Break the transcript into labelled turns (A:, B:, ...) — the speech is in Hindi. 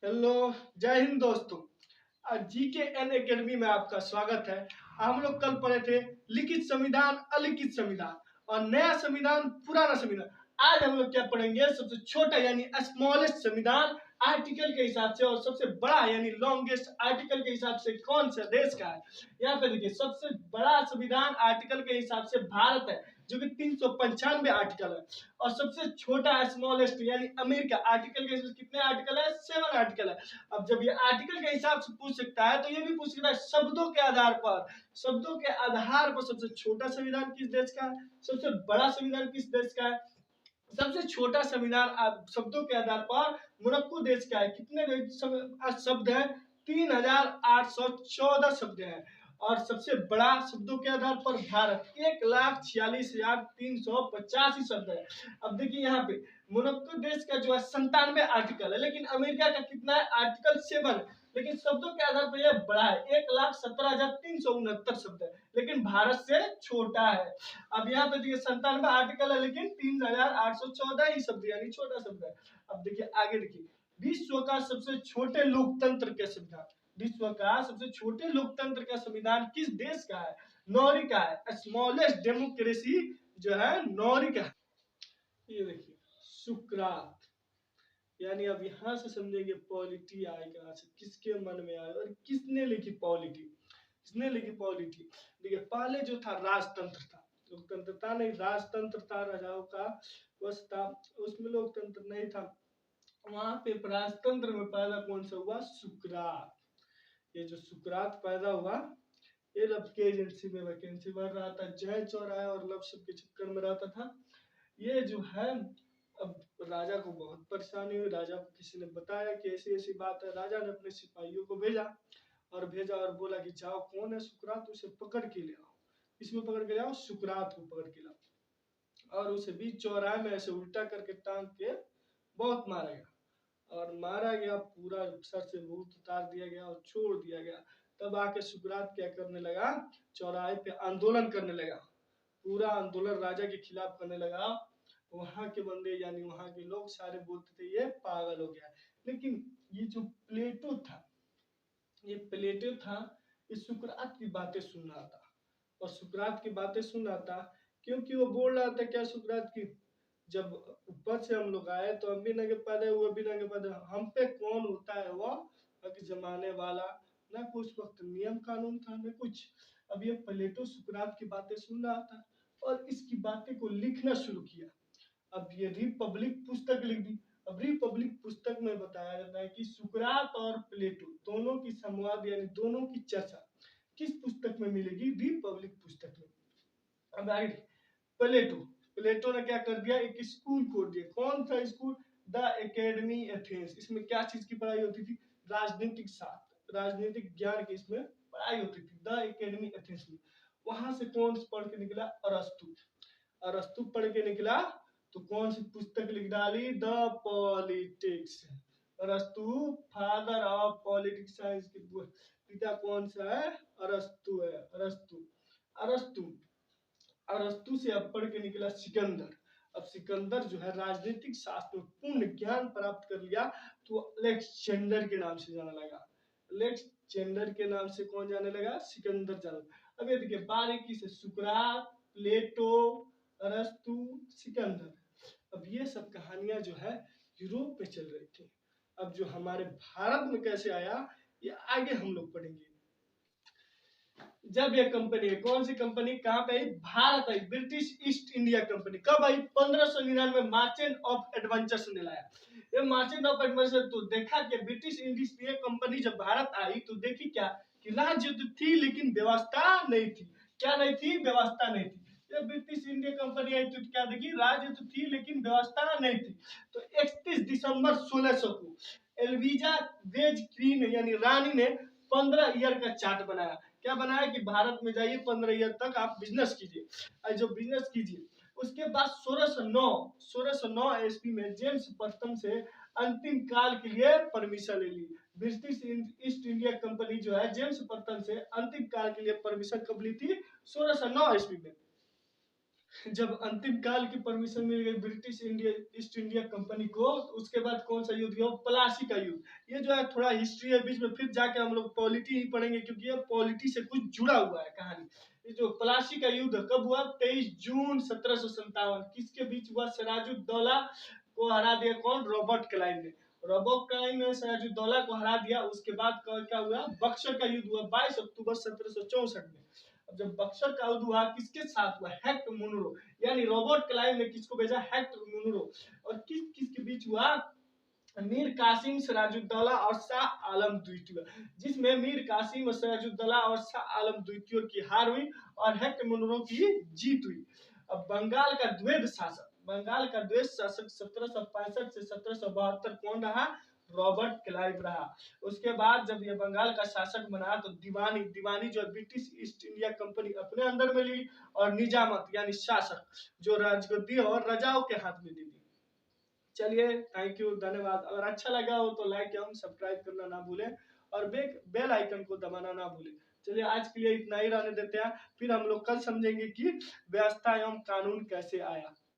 A: हेलो, जय हिंद दोस्तों। जीके एन एकेडमी में आपका स्वागत है। हम लोग कल पढ़े थे लिखित संविधान, अलिखित संविधान और नया संविधान, पुराना संविधान। आज हम लोग क्या पढ़ेंगे? सबसे छोटा यानी स्मॉलेस्ट संविधान आर्टिकल के हिसाब से, और सबसे बड़ा यानी लॉन्गेस्ट आर्टिकल के हिसाब से कौन सा देश का है। यहाँ पे देखिए, सबसे बड़ा संविधान आर्टिकल के हिसाब से भारत है, जो कि 395 आर्टिकल है। और सबसे छोटा स्मॉलेस्ट यानी अमेरिका, आर्टिकल के हिसाब से कितने आर्टिकल है? 7 आर्टिकल है। अब जब ये आर्टिकल के हिसाब से पूछ सकता है, तो ये भी पूछ सकता है शब्दों के आधार पर। शब्दों के आधार पर सबसे छोटा संविधान किस देश का है, सबसे बड़ा संविधान किस देश का है? सबसे छोटा संविधान शब्दों के आधार पर मोरक्को देश का है। कितने शब्द है? 3814 शब्द है। और सबसे बड़ा शब्दों के आधार पर भारत 1,46,385 शब्द है। अब देखिए, यहाँ पे मोरक्को देश का जो है 97 आर्टिकल है, लेकिन अमेरिका का कितना है? आर्टिकल 7 है। लेकिन शब्दों के आधार पर यह बड़ा है, 1,17,369 शब्द है, लेकिन भारत से छोटा है। अब यहाँ पे देखिए 97 आर्टिकल है, लेकिन 3,814 ही शब्द यानी छोटा शब्द है। अब देखिए आगे, देखिए विश्व का सबसे छोटे लोकतंत्र के संविधान, विश्व का सबसे छोटे लोकतंत्र का संविधान किस देश का है? नॉर्वे का है। स्मॉलेस्ट डेमोक्रेसी जो है नॉर्वे का है। ये देखिए सुकरात, यानी अब यहाँ से समझेंगे पॉलिटी आएगा, किसके मन में आए और किसने लिखी पॉलिटी, किसने लिखी पॉलिटी। देखिए, पहले जो था राजतंत्र था, लोकतंत्र था नहीं, राजतंत्र था, राजाओं का वश था, उसमें लोकतंत्र नहीं था। वहां पे राजतंत्र में पैदा कौन सा हुआ? सुकरात। ये जो सुकरात पैदा हुआ, ये लब के एजेंसी में वैकेंसी भर रहा था, जय चौराहे और लब सब के चक्कर में रहता था। ये जो है, अब राजा को बहुत परेशानी हुई। राजा को किसी ने बताया कि ऐसी ऐसी बात है। राजा ने अपने सिपाहियों को भेजा और बोला कि जाओ, कौन है सुकरात, उसे पकड़ के ले आओ। इसमें पकड़ के लाओ, सुकरात को पकड़ के लाओ। और उसे बीच चौराहे में ऐसे उल्टा करके टांग के बहुत मारा गया, और मारा गया, पूरा सर से भूत उतार दिया गया और छोड़ दिया गया। तब आके सुकरात क्या करने लगा? चौराहे पे आंदोलन करने लगा, पूरा आंदोलन राजा के खिलाफ करने लगा। वहां के बंदे यानी वहां के लोग सारे बोलते थे ये पागल हो गया। लेकिन ये जो प्लेटो था, ये सुकरात की बातें सुन रहा था। और सुकरात की बातें सुन रहा था क्योंकि वो बोल रहा था क्या? सुकरात की, जब ऊपर से हम लोग आए तो हम भी नंगे पैदे हुए, भी नंगे पैदे, हम पे कौन होता है वो हक जमाने वाला? ना कुछ वक्त नियम कानून था, न कुछ। अब ये प्लेटो सुकरात की बातें सुन रहा था और इसकी बातें को लिखना शुरू किया। अब ये रिपब्लिक पुस्तक लिख दी। अब रिपब्लिक पुस्तक में बताया जाता है कि सुकरात और प्लेटो दोनों की संवाद यानी दोनों की चर्चा किस पुस्तक में मिलेगी? रिपब्लिक पुस्तक में। अब आगे, प्लेटो प्लेटो ने क्या कर दिया? एक स्कूल खोल दिया। कौन सा स्कूल? The academy Athens. इसमें क्या चीज की पढ़ाई होती थी? राजनीतिक शास्त्र, राजनीतिक ज्ञान की इसमें पढ़ाई होती थी, द एकेडमी एथेंस में। वहां से कौन पढ़ के निकला? अरस्तु। अरस्तु पढ़ के निकला तो कौन सी पुस्तक लिख डाली? The politics. अरस्तु फादर ऑफ पॉलिटिक्स साइंस के पिता कौन सा है? अरस्तु है। अरस्तु अरस्तु अरस्तु से अब पढ़ के निकला सिकंदर। अब सिकंदर जो है राजनीतिक शास्त्र में पूर्ण ज्ञान प्राप्त कर लिया, तो अलेक्जेंडर के नाम से जाना लगा। अलेक्जेंडर के नाम से कौन जाने लगा? सिकंदर जाने लगा। अब ये देखिए बारीकी से, सुकरात, प्लेटो, अरस्तु, सिकंदर। अब ये सब कहानियां जो है यूरोप में चल रही थी। अब जो हमारे भारत में कैसे आया, ये आगे हम लोग पढ़ेंगे। जब यह कंपनी है, कौन सी कंपनी कहां पे आई? भारत आई। ब्रिटिश ईस्ट इंडिया कंपनी कब आई? 1599 मार्चेंट ऑफ एडवेंचर्स ने लाया। ये मार्चेंट ऑफ एडवेंचर, तो देखा कि ब्रिटिश ईस्ट इंडिया कंपनी जब भारत आई तो देखी क्या कि राज्य तो थी लेकिन व्यवस्था नहीं थी। क्या नहीं थी? व्यवस्था नहीं थी। जब ब्रिटिश इंडिया कंपनी आई तो क्या देखी? राज्य तो थी लेकिन व्यवस्था नहीं थी। तो 31 दिसंबर 1600 को एलविजा वेज क्वीन यानी रानी ने 15 ईयर का चार्ट बनाया। क्या बनाया कि भारत में जाइए, 15 ईयर तक आप बिजनेस कीजिए। जो बिजनेस कीजिए, उसके बाद 1609 ईस्वी में जेम्स प्रथम से अंतिम काल के लिए परमिशन ले ली। ब्रिटिश ईस्ट इंडिया कंपनी जो है जेम्स प्रथम से अंतिम काल के लिए परमिशन कब ली थी? 1609 ईस्वी में। जब अंतिम काल की परमिशन मिल गई British India east India company को, तो उसके बाद कौन सा युद्ध हुआ? प्लासी का युद्ध। ये जो है थोड़ा हिस्ट्री है, बीच में फिर जाके हम लोग पॉलिटी ही पढ़ेंगे, क्योंकि ये पॉलिटी से कुछ जुड़ा हुआ है कहानी। ये जो प्लासी का युद्ध कब हुआ? 23 जून 1757। किसके बीच हुआ? सिराजुद्दौला को हरा दिया कौन? रॉबर्ट क्लाइव ने। रॉबर्ट क्लाइव ने सिराजुद्दौला को हरा दिया। उसके बाद क्या हुआ? बक्सर का युद्ध हुआ 22 अक्टूबर 1764 में। अब जब बक्सर का युद्ध हुआ, किसके साथ हुआ? हेक्ट मुनरो, यानी रॉबर्ट क्लाइव ने किसको भेजा? हेक्ट मुनरो। और किसके बीच हुआ? मीर कासिम, सिराजुद्दौला और शाह आलम द्वितीय, जिसमें मीर कासिम और सिराजुद्दौला और शाह आलम द्वितीय की हार हुई और हेक्ट मुनरो की जीत हुई। अब बंगाल का द्वैध शासक 1765 से 1772 कौन रहा? रॉबर्ट क्लाइव रहा। उसके बाद जब ये बंगाल का शासक बना, तो दीवानी जो ब्रिटिश ईस्ट इंडिया कंपनी अपने अंदर में ली, और निजामत यानी शासक जो राजगद्दी और रजाओं के हाथ में दे दी। चलिए, थैंक यू, धन्यवाद। अगर अच्छा लगा हो तो लाइक एवं सब्सक्राइब करना ना भूलें, और बेल आइकन को दबाना ना भूलें। चलिए, आज के लिए इतना ही रहने देते हैं, फिर हम लोग कल समझेंगे कि व्यवस्था एवं कानून कैसे आया।